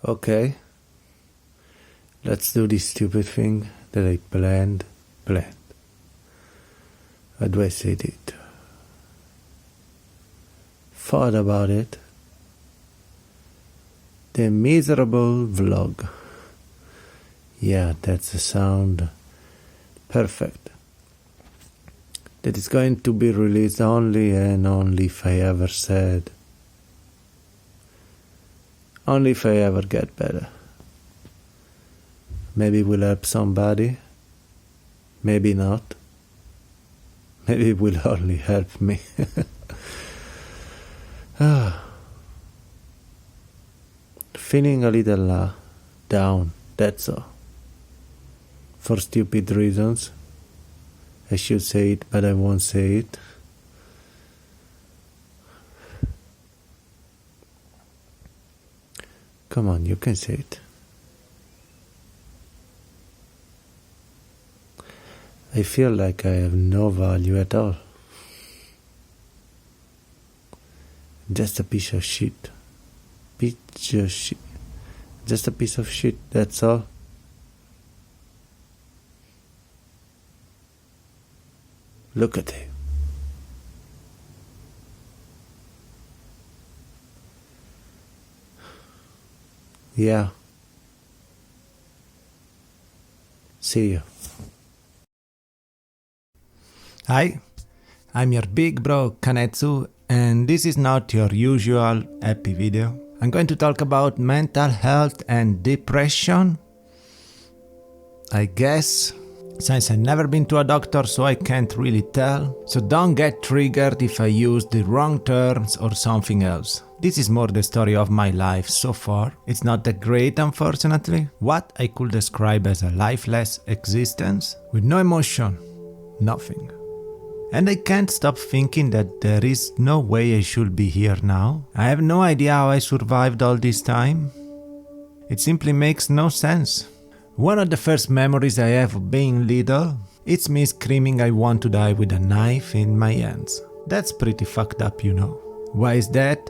Okay, let's do this stupid thing that I planned. How do I say it? Thought about it. The miserable vlog. Yeah, that's the sound. Perfect. That is going to be released only and only if I ever said. Only if I ever get better. Maybe it will help somebody. Maybe not. Maybe it will only help me. Feeling a little down, that's all. For stupid reasons. I should say it, but I won't say it. Come on, you can say it. I feel like I have no value at all. Just a piece of shit. Just a piece of shit, that's all. Look at it. Yeah. See you. Hi, I'm your big bro Kanetsu, and this is not your usual happy video. I'm going to talk about mental health and depression. I guess. Since I've never been to a doctor, so I can't really tell. So don't get triggered if I use the wrong terms or something else. This is more the story of my life so far. It's not that great, unfortunately. What I could describe as a lifeless existence, with no emotion, nothing. And I can't stop thinking that there is no way I should be here now. I have no idea how I survived all this time. It simply makes no sense. One of the first memories I have of being little, it's me screaming I want to die with a knife in my hands. That's pretty fucked up, you know. Why is that?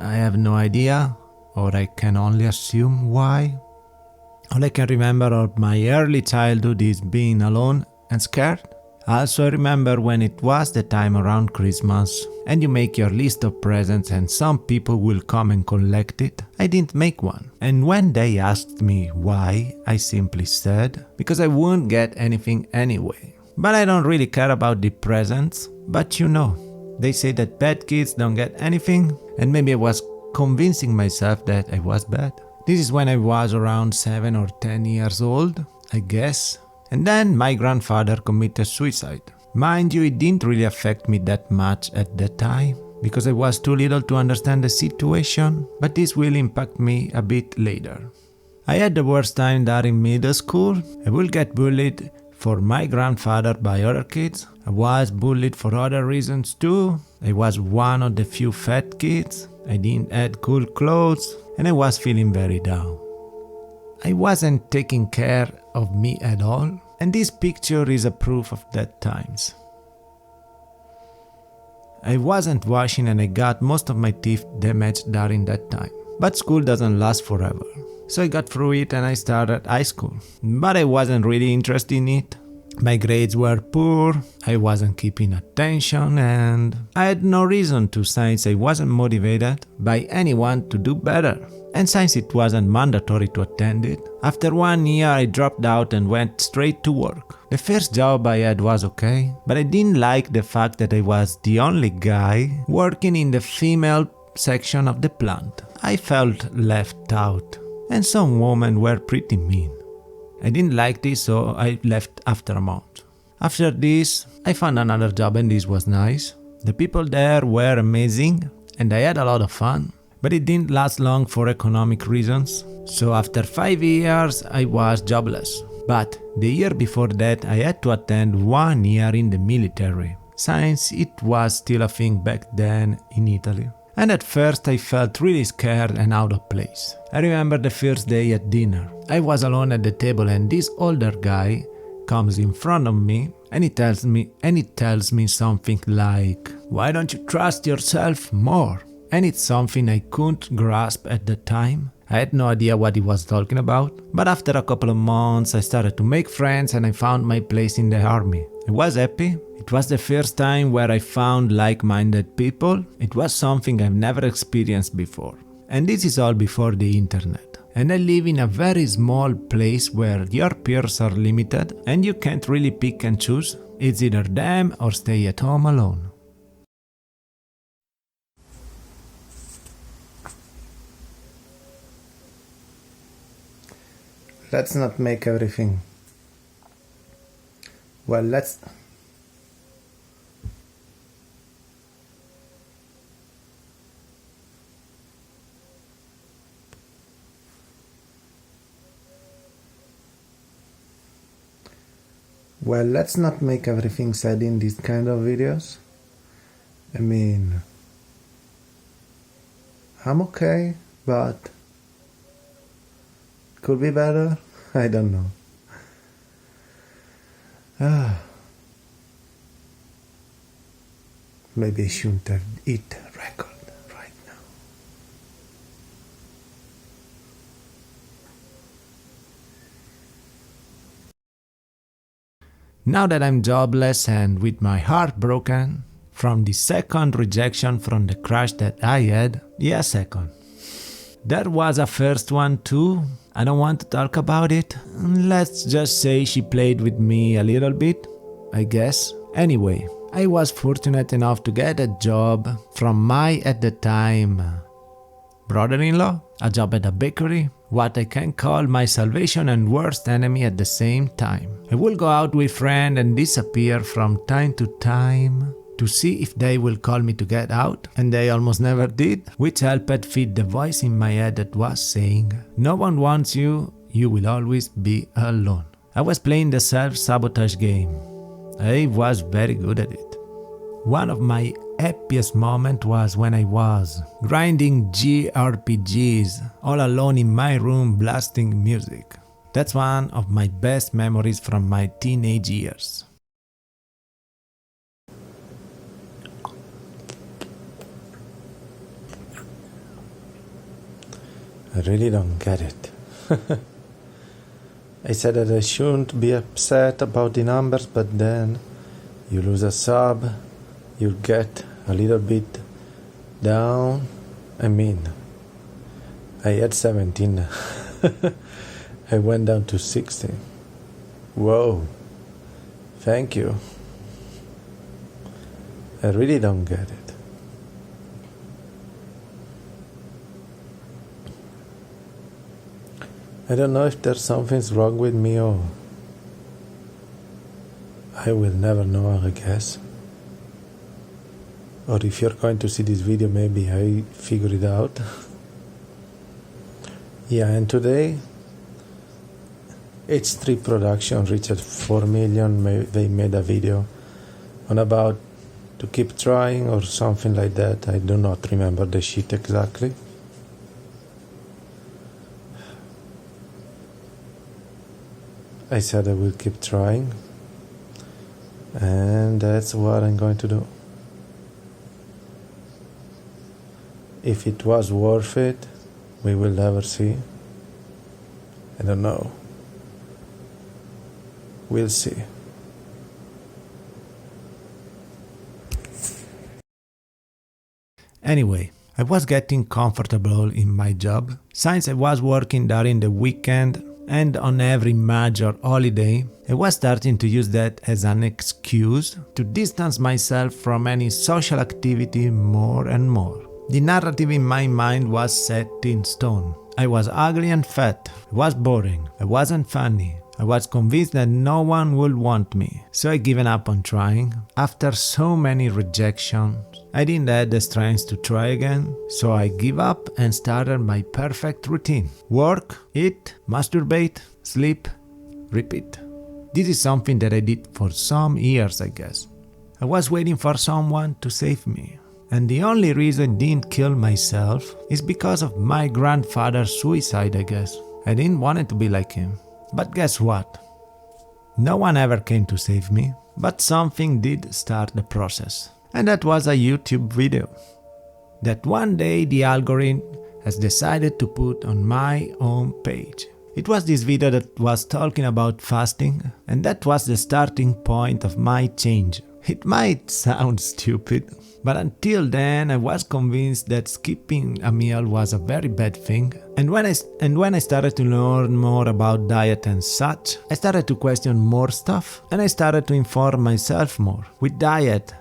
I have no idea, or I can only assume why. All I can remember of my early childhood is being alone and scared. Also, I remember when it was the time around Christmas and you make your list of presents and some people will come and collect it. I didn't make one. And when they asked me why, I simply said, because I wouldn't get anything anyway. But I don't really care about the presents. But you know, they say that bad kids don't get anything, and maybe I was convincing myself that I was bad. This is when I was around 7 or 10 years old, I guess. And then my grandfather committed suicide. Mind you, it didn't really affect me that much at that time, because I was too little to understand the situation, but this will impact me a bit later. I had the worst time during middle school. I will get bullied for my grandfather by other kids. I was bullied for other reasons too. I was one of the few fat kids. I didn't have cool clothes, and I was feeling very down. I wasn't taking care of me at all, and this picture is a proof of that times. I wasn't washing and I got most of my teeth damaged during that time. But school doesn't last forever. So I got through it and I started high school. But I wasn't really interested in it. My grades were poor, I wasn't keeping attention, and I had no reason to, since I wasn't motivated by anyone to do better. And since it wasn't mandatory to attend it, after 1 year I dropped out and went straight to work. The first job I had was okay, but I didn't like the fact that I was the only guy working in the female section of the plant. I felt left out, and some women were pretty mean. I didn't like this, so I left after a month. After this, I found another job and this was nice. The people there were amazing and I had a lot of fun, but it didn't last long for economic reasons. So after 5 years, I was jobless. But the year before that, I had to attend 1 year in the military, since it was still a thing back then in Italy. And at first I felt really scared and out of place. I remember the first day at dinner. I was alone at the table and this older guy comes in front of me and he tells me something like, "Why don't you trust yourself more?" And it's something I couldn't grasp at the time. I had no idea what he was talking about, but after a couple of months I started to make friends and I found my place in the army. I was happy. It was the first time where I found like-minded people. It was something I've never experienced before. And this is all before the internet. And I live in a very small place where your peers are limited and you can't really pick and choose. It's either them or stay at home alone. Let's not make everything. Well, let's not make everything sad in these kind of videos. I mean, I'm okay, but could be better? I don't know. Maybe I shouldn't have hit record right now. Now that I'm jobless and with my heart broken from the second rejection from the crush that I had, yeah, second. There was a first one too. I don't want to talk about it. Let's just say she played with me a little bit, I guess. Anyway, I was fortunate enough to get a job from my, at the time, brother-in-law, a job at a bakery, what I can call my salvation and worst enemy at the same time. I will go out with friends and disappear from time to time to see if they will call me to get out, and they almost never did, which helped feed the voice in my head that was saying, no one wants you, you will always be alone. I was playing the self-sabotage game. I was very good at it. One of my happiest moments was when I was grinding JRPGs all alone in my room blasting music. That's one of my best memories from my teenage years. I really don't get it. I said that I shouldn't be upset about the numbers, but then you lose a sub, you get a little bit down. I mean, I had 17. I went down to 16. Whoa. Thank you. I really don't get it. I don't know if there's something wrong with me or I will never know, I guess. Or if you're going to see this video, maybe I figure it out. Yeah, and today H3 Production reached 4 million. They made a video on about to keep trying or something like that. I do not remember the shit exactly. I said I will keep trying, and that's what I'm going to do. If it was worth it, we will never see. I don't know. We'll see. Anyway, I was getting comfortable in my job. Since I was working during the weekend and on every major holiday, I was starting to use that as an excuse to distance myself from any social activity more and more. The narrative in my mind was set in stone. I was ugly and fat, I was boring, I wasn't funny, I was convinced that no one would want me, so I given up on trying. After so many rejections, I didn't have the strength to try again, so I give up and started my perfect routine. Work, eat, masturbate, sleep, repeat. This is something that I did for some years, I guess. I was waiting for someone to save me. And the only reason I didn't kill myself is because of my grandfather's suicide, I guess. I didn't want it to be like him. But guess what? No one ever came to save me, but something did start the process. And that was a YouTube video. That one day the algorithm has decided to put on my own page. It was this video that was talking about fasting, and that was the starting point of my change. It might sound stupid, but until then I was convinced that skipping a meal was a very bad thing. And when I started to learn more about diet and such, I started to question more stuff, and I started to inform myself more. With diet,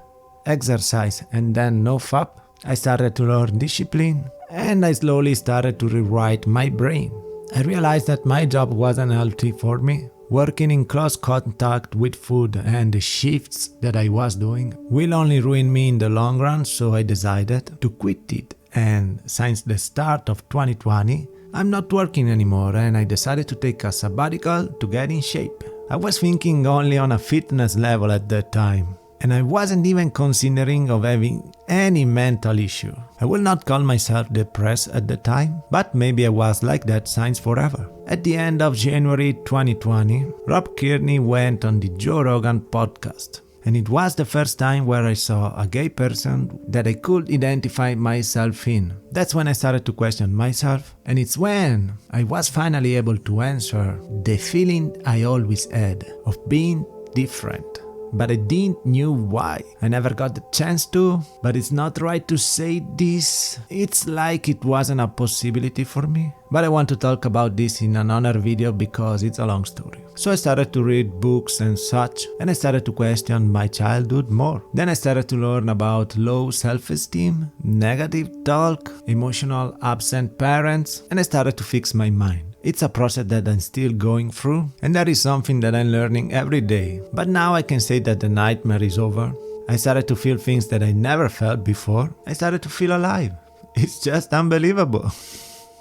exercise, and then no FAP, I started to learn discipline, and I slowly started to rewrite my brain. I realized that my job wasn't healthy for me. Working in close contact with food and the shifts that I was doing will only ruin me in the long run, so I decided to quit it. And since the start of 2020, I'm not working anymore, and I decided to take a sabbatical to get in shape. I was thinking only on a fitness level at that time, and I wasn't even considering of having any mental issue. I will not call myself depressed at the time, but maybe I was like that since forever. At the end of January 2020, Rob Kearney went on the Joe Rogan podcast, and it was the first time where I saw a gay person that I could identify myself in. That's when I started to question myself, and it's when I was finally able to answer the feeling I always had of being different. But I didn't knew why. I never got the chance to, but it's not right to say this. It's like it wasn't a possibility for me. But I want to talk about this in another video because it's a long story. So I started to read books and such, and I started to question my childhood more. Then I started to learn about low self-esteem, negative talk, emotional absent parents, and I started to fix my mind. It's a process that I'm still going through, and that is something that I'm learning every day. But now I can say that the nightmare is over. I started to feel things that I never felt before. I started to feel alive. It's just unbelievable.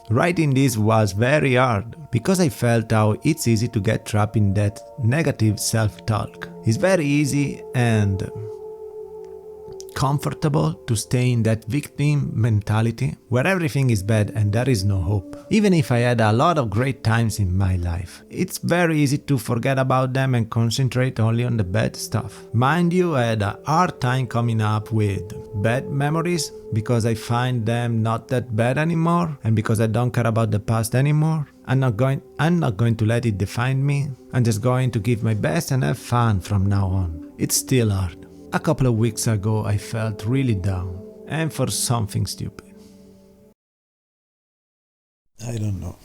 Writing this was very hard because I felt how it's easy to get trapped in that negative self-talk. It's very easy and comfortable to stay in that victim mentality where everything is bad and there is no hope. Even if I had a lot of great times in my life, it's very easy to forget about them and concentrate only on the bad stuff. Mind you, I had a hard time coming up with bad memories because I find them not that bad anymore, and because I don't care about the past anymore. I'm not going to let it define me. I'm just going to give my best and have fun from now on. It's still hard. A couple of weeks ago I felt really down, and for something stupid. I don't know.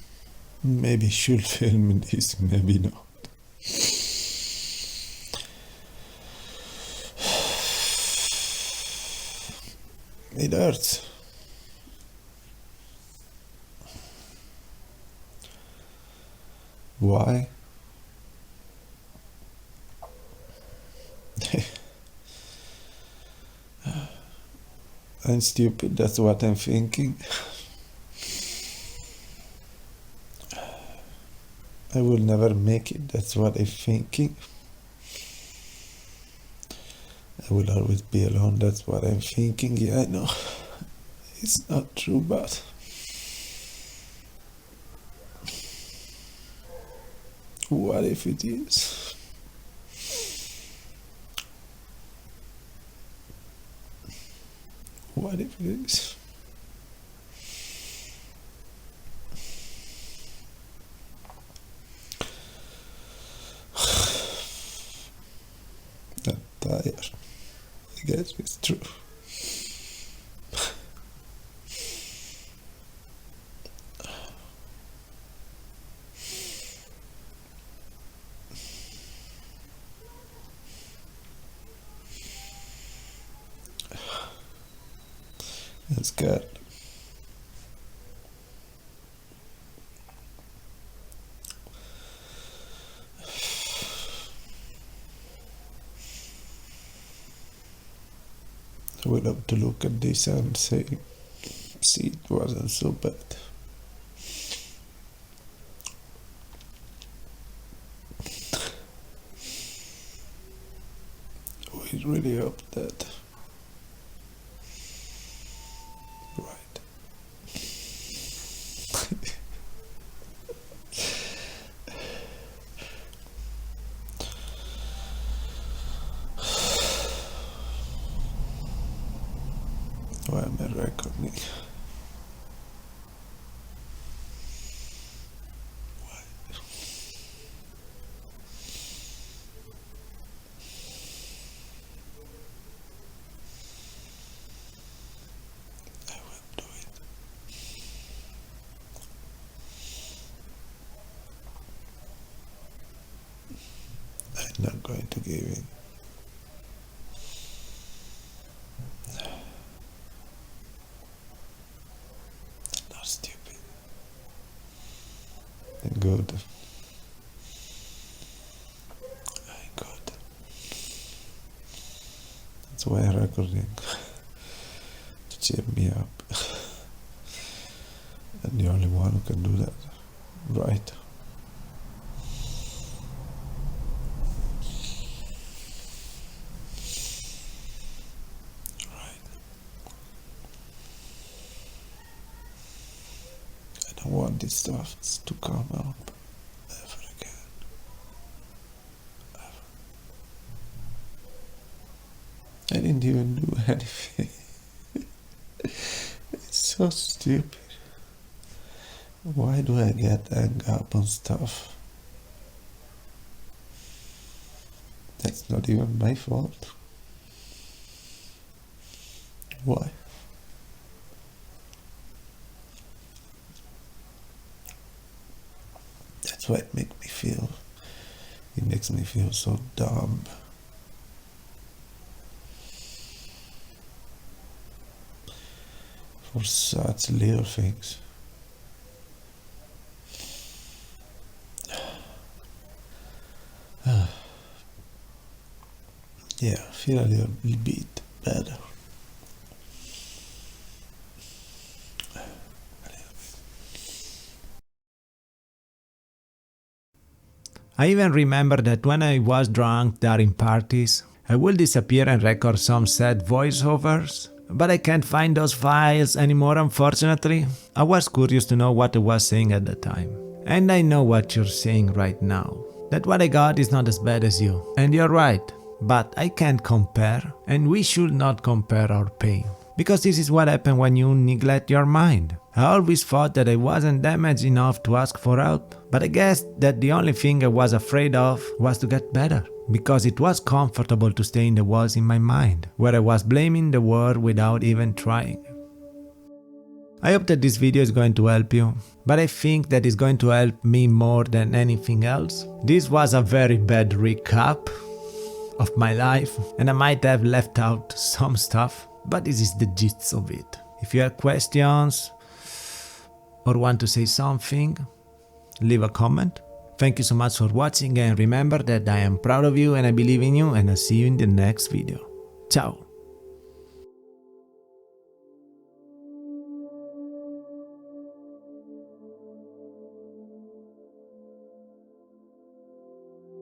Maybe should film this, maybe not. It hurts. Why? I'm stupid, that's what I'm thinking. I will never make it, that's what I'm thinking. I will always be alone, that's what I'm thinking. Yeah, I know. It's not true, but what if it is? What if it is? I'm tired. I guess it's true. I'm scared. I would have to look at this and say, see, it wasn't so bad. We really hope that. Right. Why am I recording? not going to give in. I'm not stupid. I'm good. I'm good. That's why I'm recording. To cheer me up. And the only one who can do that. Right. I don't want these thoughts to come up ever again. Ever. I didn't even do anything. It's so stupid. Why do I get hung up on stuff? That's not even my fault. Why? That's why it makes me feel. It makes me feel so dumb. For such little things. Yeah, I feel a little bit better. I even remember that when I was drunk during parties, I would disappear and record some sad voiceovers, but I can't find those files anymore, unfortunately. I was curious to know what I was saying at the time. And I know what you're saying right now, that what I got is not as bad as you. And you're right, but I can't compare, and we should not compare our pain. Because this is what happens when you neglect your mind. I always thought that I wasn't damaged enough to ask for help, but I guess that the only thing I was afraid of was to get better. Because it was comfortable to stay in the walls in my mind, where I was blaming the world without even trying. I hope that this video is going to help you, but I think that it's going to help me more than anything else. This was a very bad recap of my life, and I might have left out some stuff, but this is the gist of it. If you have questions or want to say something, leave a comment. Thank you so much for watching, and remember that I am proud of you and I believe in you, and I'll see you in the next video. Ciao!